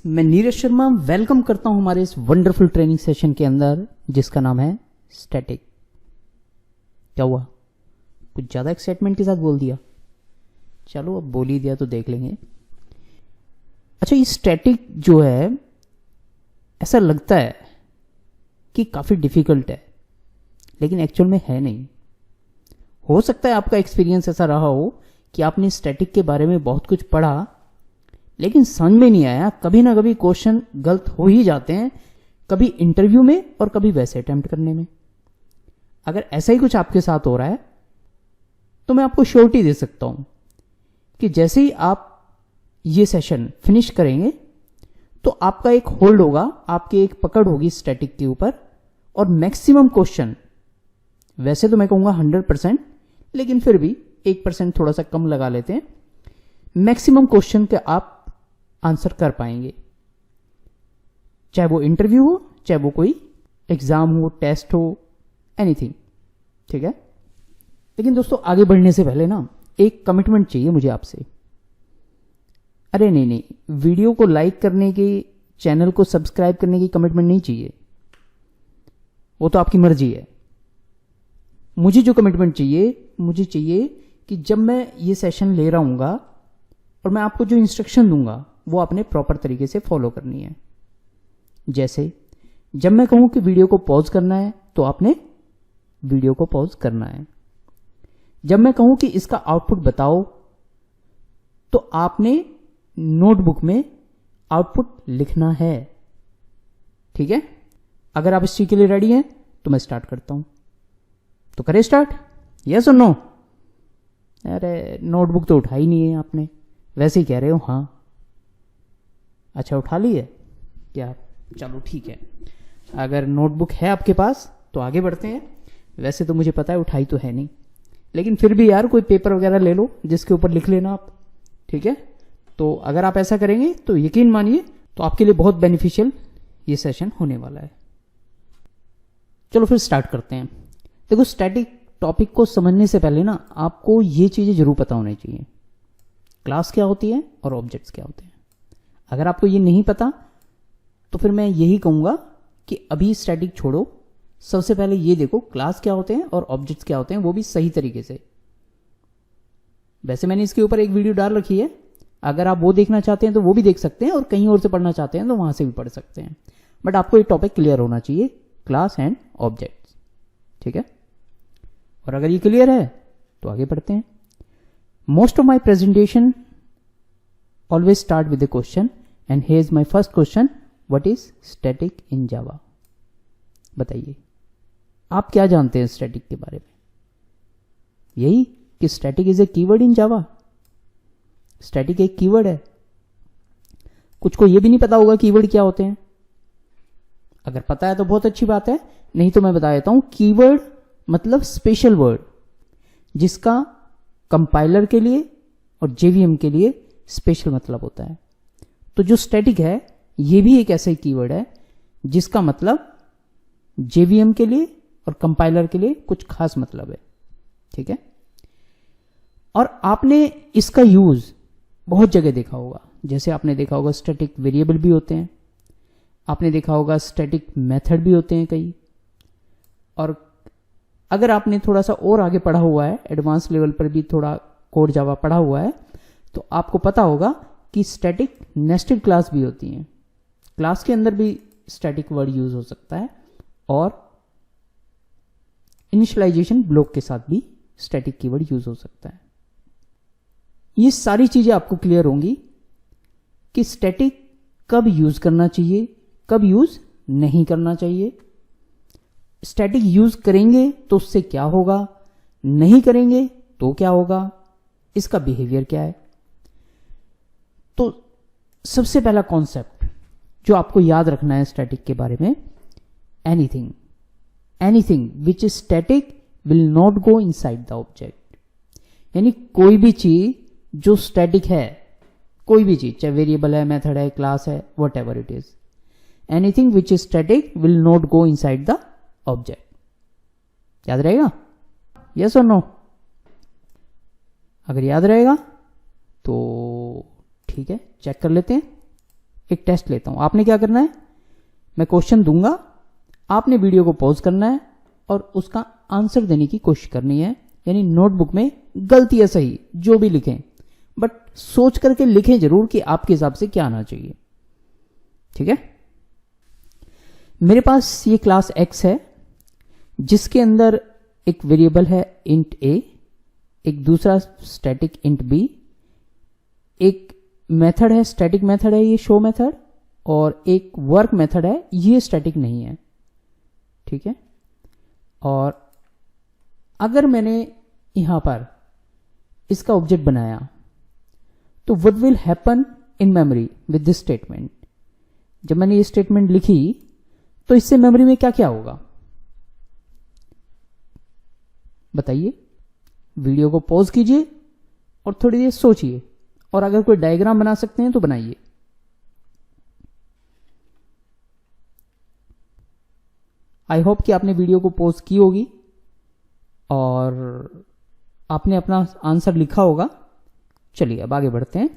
मैं नीरज शर्मा वेलकम करता हूं हमारे इस वंडरफुल ट्रेनिंग सेशन के अंदर जिसका नाम है स्टैटिक। क्या हुआ, कुछ ज़्यादा एक्साइटमेंट के साथ बोल दिया? चलो अब बोल ही दिया तो देख लेंगे। अच्छा, ये स्टैटिक जो है ऐसा लगता है कि काफ़ी डिफिकल्ट है, लेकिन एक्चुअल में है नहीं। हो सकता है आपका एक्सपीरियंस ऐसा रहा हो कि आपने स्टैटिक के बारे में बहुत कुछ पढ़ा लेकिन समझ में नहीं आया। कभी ना कभी क्वेश्चन गलत हो ही जाते हैं, कभी इंटरव्यू में और कभी वैसे अटेम्प्ट करने में। अगर ऐसा ही कुछ आपके साथ हो रहा है तो मैं आपको श्योरिटी दे सकता हूं कि जैसे ही आप ये सेशन फिनिश करेंगे तो आपका एक होल्ड होगा, आपकी एक पकड़ होगी स्टैटिक के ऊपर, और मैक्सिमम क्वेश्चन, वैसे तो मैं कहूंगा 100%, लेकिन फिर भी 1% थोड़ा सा कम लगा लेते हैं, मैक्सिमम क्वेश्चन के आप आंसर कर पाएंगे। चाहे वो इंटरव्यू हो, चाहे वो कोई एग्जाम हो, टेस्ट हो, एनीथिंग। ठीक है, लेकिन दोस्तों आगे बढ़ने से पहले ना एक कमिटमेंट चाहिए मुझे आपसे। अरे नहीं, वीडियो को लाइक करने की, चैनल को सब्सक्राइब करने की कमिटमेंट नहीं चाहिए, वो तो आपकी मर्जी है। मुझे जो कमिटमेंट चाहिए, मुझे चाहिए कि जब मैं ये सेशन ले रहा हूंगा और मैं आपको जो इंस्ट्रक्शन दूंगा वो आपने प्रॉपर तरीके से फॉलो करनी है। जैसे जब मैं कहूं कि वीडियो को पॉज करना है तो आपने वीडियो को पॉज करना है। जब मैं कहूं कि इसका आउटपुट बताओ तो आपने नोटबुक में आउटपुट लिखना है। ठीक है, अगर आप इस चीज के लिए रेडी हैं तो मैं स्टार्ट करता हूं। तो करें स्टार्ट, यस और नो? अरे नोटबुक तो उठा ही नहीं है आपने, वैसे ही कह रहे हो हाँ। अच्छा, उठा ली है क्या? चलो ठीक है, अगर नोटबुक है आपके पास तो आगे बढ़ते हैं। वैसे तो मुझे पता है उठाई तो है नहीं, लेकिन फिर भी यार कोई पेपर वगैरह ले लो जिसके ऊपर लिख लेना आप। ठीक है, तो अगर आप ऐसा करेंगे तो यकीन मानिए तो आपके लिए बहुत बेनिफिशियल ये सेशन होने वाला है। चलो फिर स्टार्ट करते हैं। देखो, स्टैटिक टॉपिक को समझने से पहले ना आपको ये चीजें जरूर पता होनी चाहिए। क्लास क्या होती है और ऑब्जेक्ट्स क्या होते हैं। अगर आपको ये नहीं पता तो फिर मैं यही कहूंगा कि अभी स्टैटिक छोड़ो, सबसे पहले ये देखो क्लास क्या होते हैं और ऑब्जेक्ट्स क्या होते हैं, वो भी सही तरीके से। वैसे मैंने इसके ऊपर एक वीडियो डाल रखी है, अगर आप वो देखना चाहते हैं तो वो भी देख सकते हैं, और कहीं और से पढ़ना चाहते हैं तो वहां से भी पढ़ सकते हैं। बट आपको ये टॉपिक क्लियर होना चाहिए, क्लास एंड ऑब्जेक्ट्स। ठीक है, और अगर ये क्लियर है तो आगे बढ़ते हैं। Most of my presentation always start with the question, and here is my first question, what is static in Java? बताइए, आप क्या जानते हैं स्टैटिक के बारे में? यही कि static is a keyword in Java. Static एक कीवर्ड है। कुछ को यह भी नहीं पता होगा कीवर्ड क्या होते हैं। अगर पता है तो बहुत अच्छी बात है, नहीं तो मैं बता देता हूं। कीवर्ड मतलब स्पेशल वर्ड जिसका कंपाइलर के लिए और जेवीएम के लिए स्पेशल मतलब होता है। तो जो स्टैटिक है ये भी एक ऐसा ही कीवर्ड है जिसका मतलब जेवीएम के लिए और कंपाइलर के लिए कुछ खास मतलब है। ठीक है, और आपने इसका यूज बहुत जगह देखा होगा। जैसे आपने देखा होगा स्टैटिक वेरिएबल भी होते हैं, आपने देखा होगा स्टैटिक मेथड भी होते हैं कई। और अगर आपने थोड़ा सा और आगे पढ़ा हुआ है, एडवांस लेवल पर भी थोड़ा कोड जावा पढ़ा हुआ है, तो आपको पता होगा कि स्टैटिक नेस्टेड क्लास भी होती हैं। क्लास के अंदर भी स्टैटिक वर्ड यूज हो सकता है, और इनिशियलाइजेशन ब्लॉक के साथ भी स्टैटिक कीवर्ड यूज हो सकता है। ये सारी चीजें आपको क्लियर होंगी कि स्टैटिक कब यूज करना चाहिए, कब यूज नहीं करना चाहिए। स्टैटिक यूज करेंगे तो उससे क्या होगा, नहीं करेंगे तो क्या होगा, इसका बिहेवियर क्या है। तो सबसे पहला कॉन्सेप्ट जो आपको याद रखना है स्टैटिक के बारे में, anything which is static will not go inside the object. यानी कोई भी चीज जो स्टैटिक है, कोई भी चीज, चाहे वेरिएबल है, मेथड है, क्लास है, what ever it is, anything which is static will not go inside the object. याद रहेगा? यस और नो? अगर याद रहेगा तो ठीक है, चेक कर लेते हैं। एक टेस्ट लेता हूं। आपने क्या करना है, मैं क्वेश्चन दूंगा, आपने वीडियो को पॉज करना है और उसका आंसर देने की कोशिश करनी है। यानी नोटबुक में गलती या सही जो भी लिखें, बट सोच करके लिखें जरूर कि आपके हिसाब से क्या आना चाहिए। ठीक है, मेरे पास ये क्लास x है जिसके अंदर एक वेरिएबल है इंट a, एक दूसरा स्टैटिक इंट b, एक मेथड है स्टैटिक मेथड है ये शो मेथड, और एक वर्क मेथड है ये स्टैटिक नहीं है। ठीक है, और अगर मैंने यहां पर इसका ऑब्जेक्ट बनाया तो what will happen in memory with this statement. जब मैंने ये स्टेटमेंट लिखी तो इससे मेमोरी में क्या क्या होगा बताइए। वीडियो को पॉज कीजिए और थोड़ी देर सोचिए, और अगर कोई डायग्राम बना सकते हैं तो बनाइए। आई होप कि आपने वीडियो को पॉज की होगी और आपने अपना आंसर लिखा होगा। चलिए अब आगे बढ़ते हैं।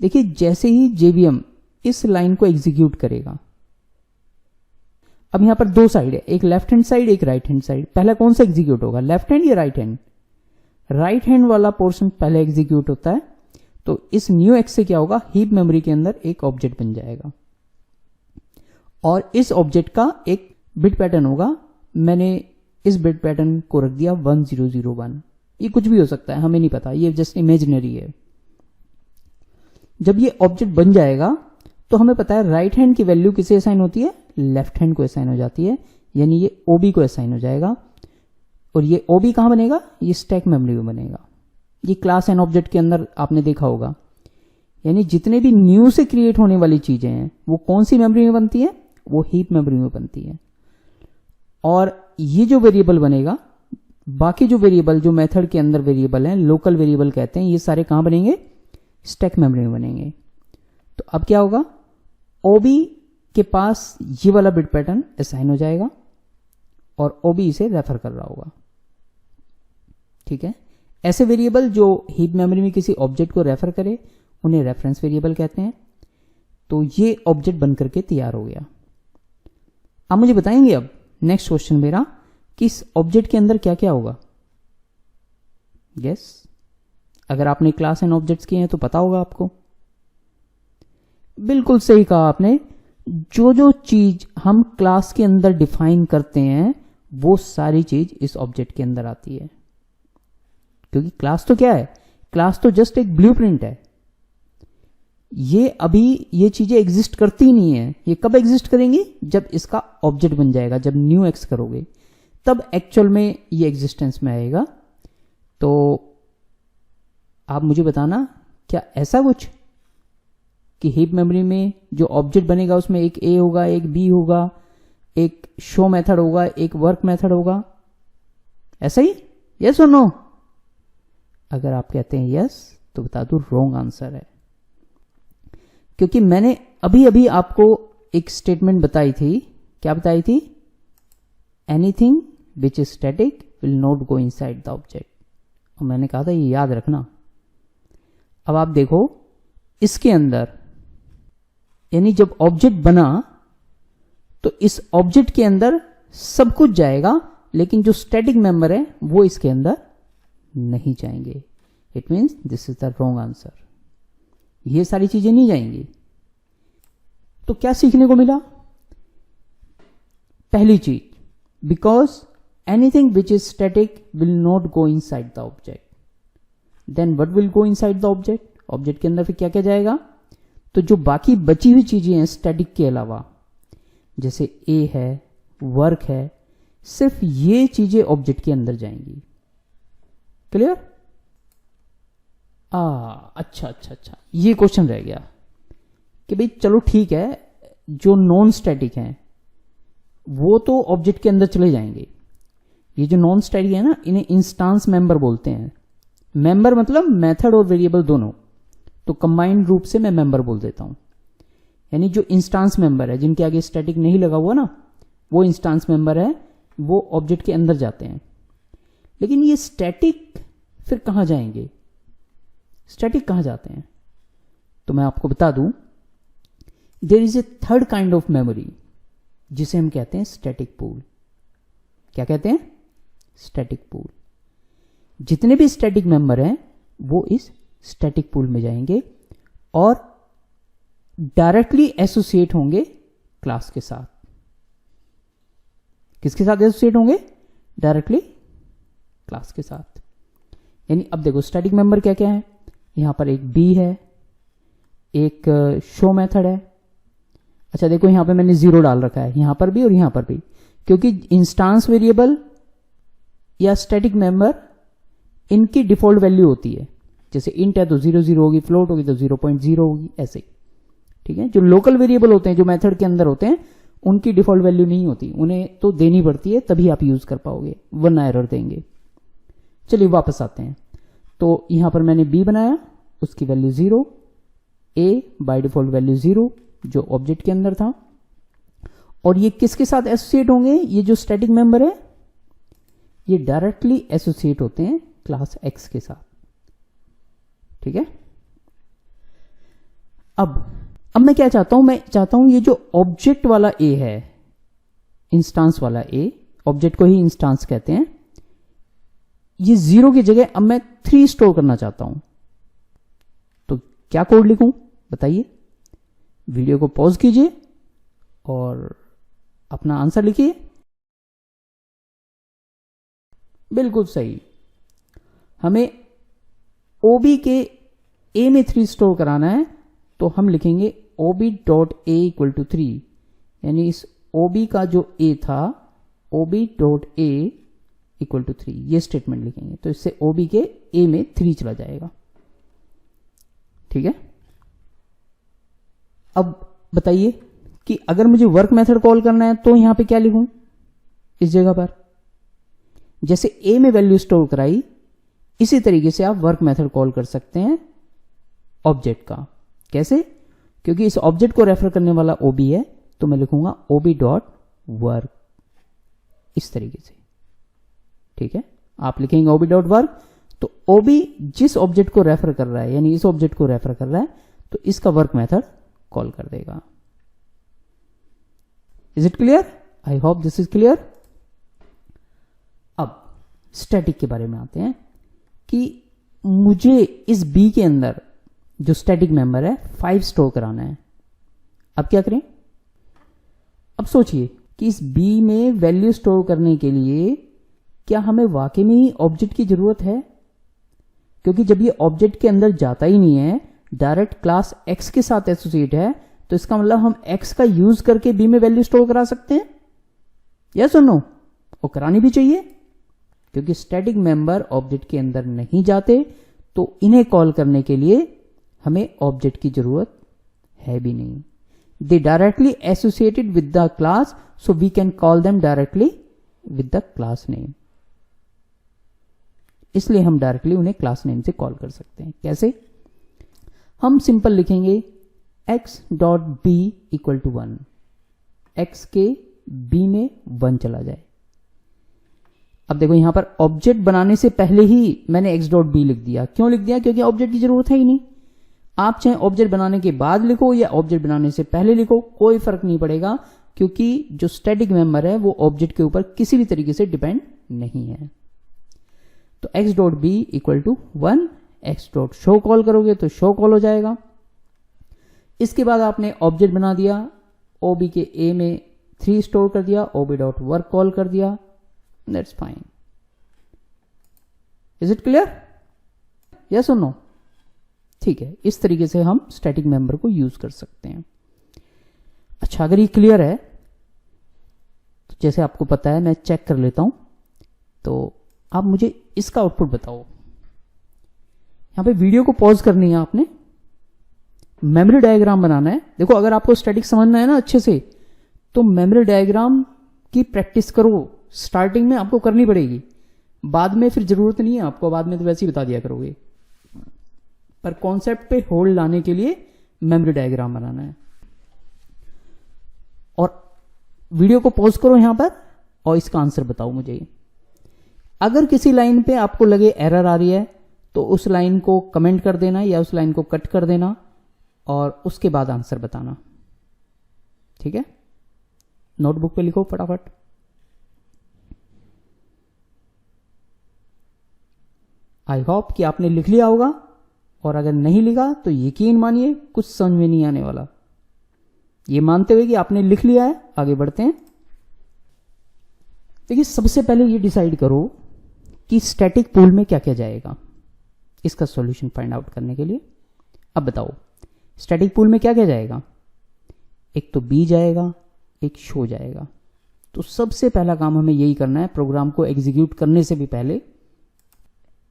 देखिए, जैसे ही जेवीएम इस लाइन को एग्जीक्यूट करेगा, अब यहां पर दो साइड है, एक लेफ्ट हैंड साइड एक राइट हैंड साइड। पहला कौन सा एग्जीक्यूट होगा, लेफ्ट हैंड या राइट हैंड? राइट हैंड वाला पोर्शन पहले एग्जीक्यूट होता है। तो इस न्यू एक्स से क्या होगा, हीप मेमोरी के अंदर एक ऑब्जेक्ट बन जाएगा और इस ऑब्जेक्ट का एक बिट पैटर्न होगा। मैंने इस बिट पैटर्न को रख दिया 1001। ये कुछ भी हो सकता है, हमें नहीं पता, ये जस्ट इमेजिनरी है। जब ये ऑब्जेक्ट बन जाएगा तो हमें पता है राइट हैंड की वैल्यू किसे असाइन होती है, लेफ्ट हैंड को असाइन हो जाती है। यानी ये ओबी को असाइन हो जाएगा, और ये ओबी कहां बनेगा, ये स्टैक मेमोरी में बनेगा। ये क्लास एंड ऑब्जेक्ट के अंदर आपने देखा होगा। यानी जितने भी न्यू से क्रिएट होने वाली चीजें हैं वो कौन सी मेमोरी में बनती है, वो हीप मेमोरी में बनती है। और ये जो वेरिएबल बनेगा, बाकी जो वेरिएबल जो मेथड के अंदर वेरिएबल हैं, लोकल वेरिएबल कहते हैं, ये सारे कहां बनेंगे, स्टैक मेमोरी में बनेंगे। तो अब क्या होगा, ओबी के पास ये वाला बिट पैटर्न असाइन हो जाएगा और ओबी इसे रेफर कर रहा होगा। ठीक है, ऐसे वेरिएबल जो हीप मेमोरी में किसी ऑब्जेक्ट को रेफर करे उन्हें रेफरेंस वेरिएबल कहते हैं। तो ये ऑब्जेक्ट बनकर के तैयार हो गया। आप मुझे बताएंगे अब नेक्स्ट क्वेश्चन मेरा कि इस ऑब्जेक्ट के अंदर क्या क्या होगा। यस, अगर आपने क्लास एंड ऑब्जेक्ट्स किए हैं तो पता होगा आपको। बिल्कुल सही कहा आपने, जो जो चीज हम क्लास के अंदर डिफाइन करते हैं वो सारी चीज इस ऑब्जेक्ट के अंदर आती है। क्योंकि क्लास तो क्या है, क्लास तो जस्ट एक ब्लूप्रिंट है। ये अभी ये चीजें एग्जिस्ट करती नहीं है। ये कब एग्जिस्ट करेंगी, जब इसका ऑब्जेक्ट बन जाएगा, जब न्यू एक्स करोगे तब एक्चुअल में ये एग्जिस्टेंस में आएगा। तो आप मुझे बताना, क्या ऐसा कुछ कि हीप मेमोरी में जो ऑब्जेक्ट बनेगा उसमें एक ए होगा, एक बी होगा, एक शो मेथड होगा, एक वर्क मेथड होगा, ऐसा ही? यस और नो? अगर आप कहते हैं यस तो बता दूं रॉन्ग आंसर है। क्योंकि मैंने अभी अभी आपको एक स्टेटमेंट बताई थी। क्या बताई थी, anything which is static will not go inside the object. और मैंने कहा था ये याद रखना। अब आप देखो इसके अंदर, यानी जब ऑब्जेक्ट बना तो इस ऑब्जेक्ट के अंदर सब कुछ जाएगा, लेकिन जो स्टैटिक मेंबर है वो इसके अंदर नहीं जाएंगे। It means this is the wrong answer. ये सारी चीजें नहीं जाएंगी। तो क्या सीखने को मिला, पहली चीज, because anything which is static will not go inside the object. Then what will go inside the object, object के अंदर फिर क्या क्या जाएगा, तो जो बाकी बची हुई चीजें हैं स्टैटिक के अलावा, जैसे ए है, वर्क है, सिर्फ ये चीजें ऑब्जेक्ट के अंदर जाएंगी। क्लियर? अच्छा, ये क्वेश्चन रह गया कि भाई चलो ठीक है, जो नॉन स्टैटिक हैं वो तो ऑब्जेक्ट के अंदर चले जाएंगे। ये जो नॉन स्टैटिक है ना, इन्हें इंस्टांस मेंबर बोलते हैं। मेंबर मतलब मेथड और वेरिएबल दोनों, तो कंबाइंड रूप से मैं मेंबर बोल देता हूं। यानी जो इंस्टांस मेंबर है, जिनके आगे स्टैटिक नहीं लगा हुआ ना, वो इंस्टांस मेंबर है, वो ऑब्जेक्ट के अंदर जाते हैं। लेकिन ये स्टैटिक फिर कहां जाएंगे, स्टैटिक कहां जाते हैं? तो मैं आपको बता दूं, there is a third kind of memory जिसे हम कहते हैं स्टैटिक पूल। क्या कहते हैं? Static pool. जितने भी स्टैटिक मेंबर हैं वो इस स्टैटिक पूल में जाएंगे और डायरेक्टली एसोसिएट होंगे क्लास के साथ। किसके साथ एसोसिएट होंगे? डायरेक्टली क्लास के साथ। यानी अब देखो स्टैटिक मेंबर क्या क्या है, यहां पर एक बी है, एक शो मेथड है। अच्छा देखो यहां पे मैंने 0 डाल रखा है, यहां पर भी और यहां पर भी, क्योंकि इंस्टांस वेरिएबल या स्टैटिक मेंबर इनकी डिफॉल्ट वैल्यू होती है। जैसे इंट है तो 0 होगी, फ्लोट होगी तो 0.0 होगी, ऐसे। ठीक है, जो लोकल वेरिएबल होते हैं, जो मेथड के अंदर होते हैं, उनकी डिफॉल्ट वैल्यू नहीं होती, उन्हें तो देनी पड़ती है, तभी आप यूज कर पाओगे, वरना एरर देंगे। चलिए वापस आते हैं। तो यहां पर मैंने बी बनाया, उसकी value 0, A by default value 0 जो ऑब्जेक्ट के अंदर था, और ये किसके साथ एसोसिएट होंगे? ये जो स्टैटिक मेंबर है ये डायरेक्टली एसोसिएट होते हैं क्लास एक्स के साथ। ठीक है, अब मैं क्या चाहता हूं? मैं चाहता हूं ये जो ऑब्जेक्ट वाला ए है, इंस्टांस वाला ए, ऑब्जेक्ट को ही इंस्टांस कहते हैं, ये 0 की जगह अब मैं 3 स्टोर करना चाहता हूं। तो क्या कोड लिखूं बताइए? वीडियो को पॉज कीजिए और अपना आंसर लिखिए। बिल्कुल सही, हमें ओबी के ए में 3 स्टोर कराना है, तो हम लिखेंगे ob.a = 3, यानी इस ob का जो a था ob.a = 3, ये स्टेटमेंट लिखेंगे, तो इससे ob के a में 3 चला जाएगा। ठीक है, अब बताइए कि अगर मुझे वर्क मेथड कॉल करना है तो यहां पे क्या लिखूं इस जगह पर? जैसे a में वैल्यू स्टोर कराई, इसी तरीके से आप वर्क मेथड कॉल कर सकते हैं ऑब्जेक्ट का। कैसे? क्योंकि इस ऑब्जेक्ट को रेफर करने वाला ob है, तो मैं लिखूंगा ob.work, इस तरीके से। ठीक है, आप लिखेंगे ob.work, तो ob जिस ऑब्जेक्ट को रेफर कर रहा है, यानी इस ऑब्जेक्ट को रेफर कर रहा है, तो इसका वर्क मेथड कॉल कर देगा। Is it clear? I hope this is clear. अब स्टैटिक के बारे में आते हैं कि मुझे इस बी के अंदर जो स्टैटिक मेंबर है 5 स्टोर कराना है। अब क्या करें? अब सोचिए कि इस बी में वैल्यू स्टोर करने के लिए क्या हमें वाकई में ही ऑब्जेक्ट की जरूरत है? क्योंकि जब ये ऑब्जेक्ट के अंदर जाता ही नहीं है, डायरेक्ट क्लास एक्स के साथ एसोसिएट है, तो इसका मतलब हम एक्स का यूज करके बी में वैल्यू स्टोर करा सकते हैं? यस और नो? और करानी भी चाहिए, क्योंकि स्टैटिक मेंबर ऑब्जेक्ट के अंदर नहीं जाते, तो इन्हें कॉल करने के लिए हमें ऑब्जेक्ट की जरूरत है भी नहीं। They directly associated with the class, so we can call them directly with the class name. इसलिए हम डायरेक्टली उन्हें क्लास नेम से कॉल कर सकते हैं। कैसे? हम सिंपल लिखेंगे x.b = 1, x के b में 1 चला जाए। अब देखो यहां पर ऑब्जेक्ट बनाने से पहले ही मैंने x.b लिख दिया। क्यों लिख दिया? क्योंकि ऑब्जेक्ट की जरूरत है ही नहीं। आप चाहे ऑब्जेक्ट बनाने के बाद लिखो या ऑब्जेक्ट बनाने से पहले लिखो, कोई फर्क नहीं पड़ेगा, क्योंकि जो स्टैटिक मेंबर है वो ऑब्जेक्ट के ऊपर किसी भी तरीके से डिपेंड नहीं है। तो x.b = 1, x.show कॉल करोगे तो शो कॉल हो जाएगा। इसके बाद आपने ऑब्जेक्ट बना दिया, ob के a में 3 स्टोर कर दिया, ob.work कॉल कर दिया, that's fine. Is it clear? Yes और नो? ठीक है, इस तरीके से हम स्टैटिक मेंबर को यूज कर सकते हैं। अच्छा, अगर ये क्लियर है तो जैसे आपको पता है, मैं चेक कर लेता हूं, तो आप मुझे इसका आउटपुट बताओ। यहां पे वीडियो को पॉज करनी है आपने, मेमोरी डायग्राम बनाना है। देखो अगर आपको स्टैटिक समझना है ना अच्छे से, तो मेमोरी डायग्राम की प्रैक्टिस करो। स्टार्टिंग में आपको करनी पड़ेगी, बाद में फिर जरूरत नहीं है आपको, बाद में तो वैसे ही बता दिया करोगे, पर कॉन्सेप्ट पे होल्ड लाने के लिए मेमोरी डायग्राम बनाना है। और वीडियो को पॉज करो यहां पर और इसका आंसर बताओ मुझे। अगर किसी लाइन पे आपको लगे एरर आ रही है, तो उस लाइन को कमेंट कर देना या उस लाइन को कट कर देना और उसके बाद आंसर बताना, ठीक है। नोटबुक पे लिखो फटाफट। आई होप कि आपने लिख लिया होगा, और अगर नहीं लिखा तो यकीन मानिए कुछ समझ में नहीं आने वाला। ये मानते हुए कि आपने लिख लिया है, आगे बढ़ते हैं। देखिए, सबसे पहले ये डिसाइड करो कि स्टैटिक पूल में क्या क्या जाएगा, इसका सॉल्यूशन फाइंड आउट करने के लिए। अब बताओ स्टैटिक पूल में क्या क्या जाएगा। एक तो बी जाएगा, एक शो जाएगा। तो सबसे पहला काम हमें यही करना है, प्रोग्राम को एग्जीक्यूट करने से भी पहले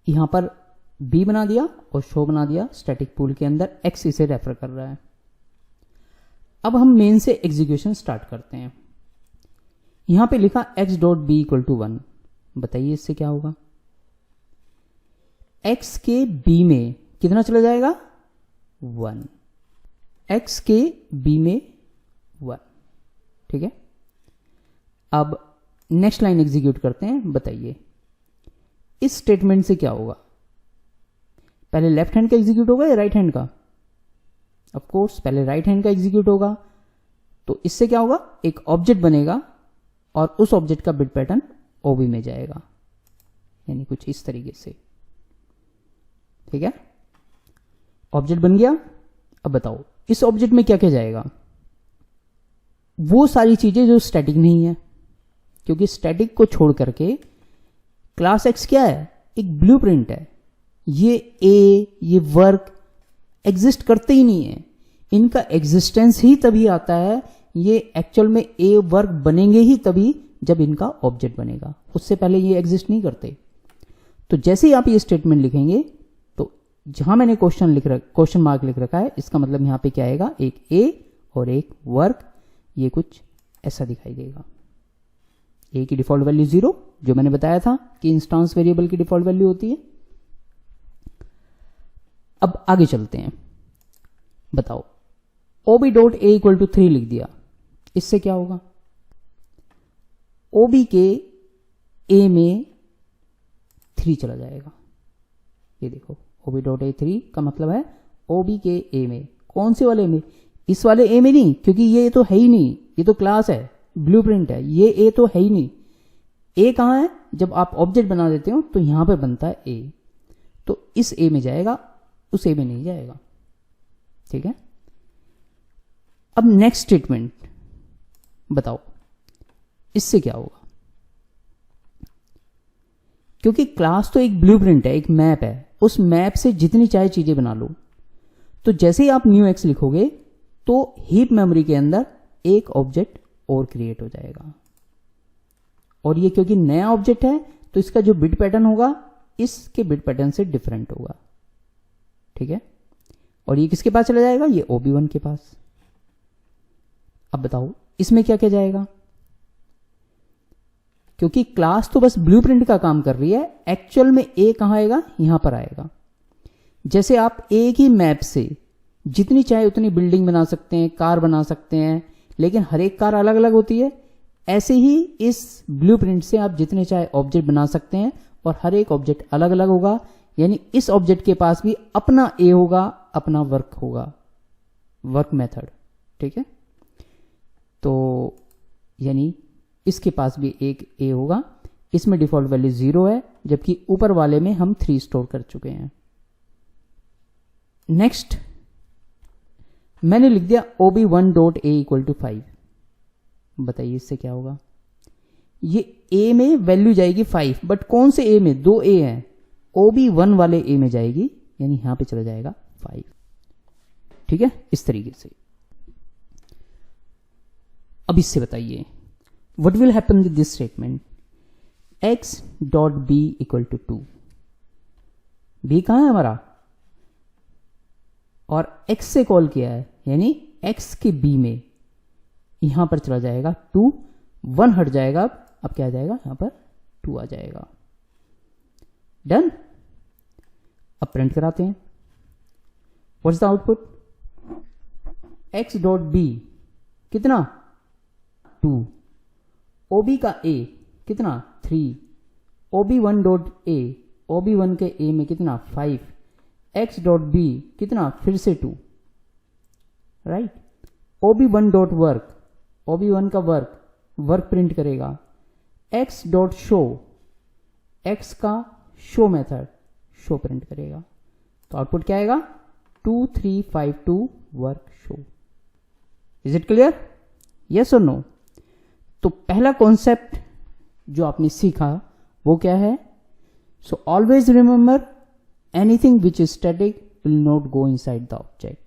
यहां पर बी बना दिया और शो बना दिया स्टैटिक पूल के अंदर, एक्स इसे रेफर कर रहा है। अब हम मेन से एग्जीक्यूशन स्टार्ट करते हैं। यहां पे लिखा x dot b equal to 1। बताइए इससे क्या होगा। x के b में कितना चला जाएगा, 1। x के b में 1, ठीक है। अब नेक्स्ट लाइन एग्जीक्यूट करते हैं। बताइए इस स्टेटमेंट से क्या होगा। पहले लेफ्ट हैंड का एग्जीक्यूट होगा या राइट हैंड का। ऑफ कोर्स पहले राइट हैंड का एग्जीक्यूट होगा। तो इससे क्या होगा, एक ऑब्जेक्ट बनेगा और उस ऑब्जेक्ट का बिट पैटर्न ओबी में जाएगा, यानी कुछ इस तरीके से, ठीक है। ऑब्जेक्ट बन गया। अब बताओ इस ऑब्जेक्ट में क्या क्या जाएगा। वो सारी चीजें जो स्टैटिक नहीं है, क्योंकि स्टैटिक को छोड़ करके क्लास एक्स क्या है, एक ब्लूप्रिंट है। ये वर्क एग्जिस्ट करते ही नहीं है। इनका एग्जिस्टेंस ही तभी आता है, ये एक्चुअल में ए वर्क बनेंगे ही तभी जब इनका ऑब्जेक्ट बनेगा, उससे पहले ये एग्जिस्ट नहीं करते। तो जैसे ही आप ये स्टेटमेंट लिखेंगे तो जहां मैंने क्वेश्चन मार्क लिख रखा है, इसका मतलब यहां पे क्या आएगा, एक ए और एक वर्क। ये कुछ ऐसा दिखाई देगा। ए की डिफॉल्ट वैल्यू 0, जो मैंने बताया था कि इंस्टेंस वेरिएबल की डिफॉल्ट वैल्यू होती है। अब आगे चलते हैं। बताओ ओबी डॉट ए इक्वल टू 3 लिख दिया, इससे क्या होगा। ओबी के ए में 3 चला जाएगा। ये देखो ओबी डॉट ए 3 का मतलब है ओबी के ए में। कौन से वाले में, इस वाले ए में नहीं, क्योंकि ये तो है ही नहीं, ये तो क्लास है, ब्लूप्रिंट है, ये ए तो है ही नहीं। ए कहां है, जब आप ऑब्जेक्ट बना देते हो तो यहां पे बनता है ए, तो इस ए में जाएगा, उस ए में नहीं जाएगा, ठीक है। अब नेक्स्ट स्टेटमेंट बताओ इससे क्या होगा। क्योंकि क्लास तो एक ब्लूप्रिंट है, एक मैप है, उस मैप से जितनी चाहे चीजें बना लो। तो जैसे ही आप न्यू एक्स लिखोगे तो हीप मेमोरी के अंदर एक ऑब्जेक्ट और क्रिएट हो जाएगा, और ये क्योंकि नया ऑब्जेक्ट है तो इसका जो बिट पैटर्न होगा इसके बिट पैटर्न से डिफरेंट होगा, ठीक है। और ये किसके पास चला जाएगा, ये OB1 के पास। अब बताओ इसमें क्या क्या जाएगा। क्योंकि क्लास तो बस ब्लूप्रिंट का काम कर रही है, एक्चुअल में ए कहां आएगा, यहां पर आएगा। जैसे आप एक ही मैप से जितनी चाहे उतनी बिल्डिंग बना सकते हैं, कार बना सकते हैं, लेकिन हर एक कार अलग अलग होती है, ऐसे ही इस ब्लूप्रिंट से आप जितने चाहे ऑब्जेक्ट बना सकते हैं और हर एक ऑब्जेक्ट अलग अलग होगा। यानी इस ऑब्जेक्ट के पास भी अपना ए होगा, अपना वर्क होगा, वर्क मेथड, ठीक है। तो यानी इसके पास भी एक ए होगा, इसमें डिफॉल्ट वैल्यू 0 है, जबकि ऊपर वाले में हम 3 स्टोर कर चुके हैं। नेक्स्ट मैंने लिख दिया OB1 dot A equal to 5। बताइए इससे क्या होगा। ये ए में वैल्यू जाएगी 5, बट कौन से ए में, 2 ए हैं, OB1 वाले ए में जाएगी, यानी यहां पे चला जाएगा 5, ठीक है, इस तरीके से। अब इससे बताइए what will happen with this statement, x dot b equal to 2। B कहां है हमारा, और x से कॉल किया है, यानी x के b में यहां पर चला जाएगा 2, 1 हट जाएगा। अब क्या आ जाएगा, यहां पर 2 आ जाएगा। डन। अब प्रिंट कराते हैं। What's the output, x dot b कितना 2, OB का a कितना 3, OB1 डॉट a, OB1 के a में कितना 5, x डॉट बी कितना फिर से 2, right. OB1 dot work, OB1 का वर्क प्रिंट करेगा। X डॉट शो, X का शो मेथड शो प्रिंट करेगा। तो आउटपुट क्या आएगा? 2352 work show. Is it clear? Yes और नो? तो पहला कॉन्सेप्ट जो आपने सीखा वो क्या है? So always remember anything which is static will not go inside the object.